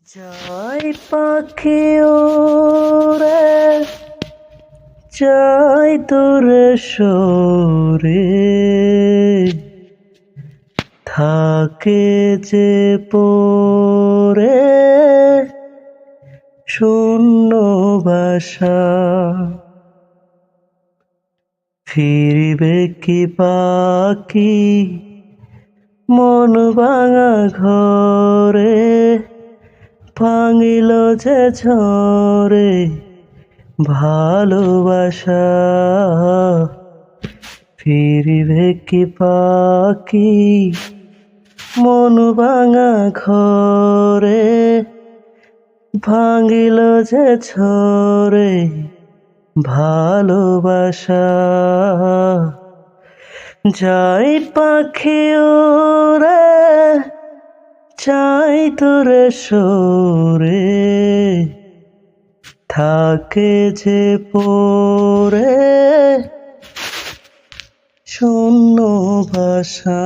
যাই পাখি ওরে যাই তোরে সরে থাকে যে পরে শূন্য বাসা ফিরবে কি পাখি মন ভাঙা ঘরে ভাঙিল যে ঝরে ভালোবাসা ফিরিবে কি পাখি মন ভাঙা ঘরে ভাঙিল যে ঝরে ভালোবাসা যাই পাখি ওরে চাই তোরে সরে থাকে যে পরে শূন্য ভাষা।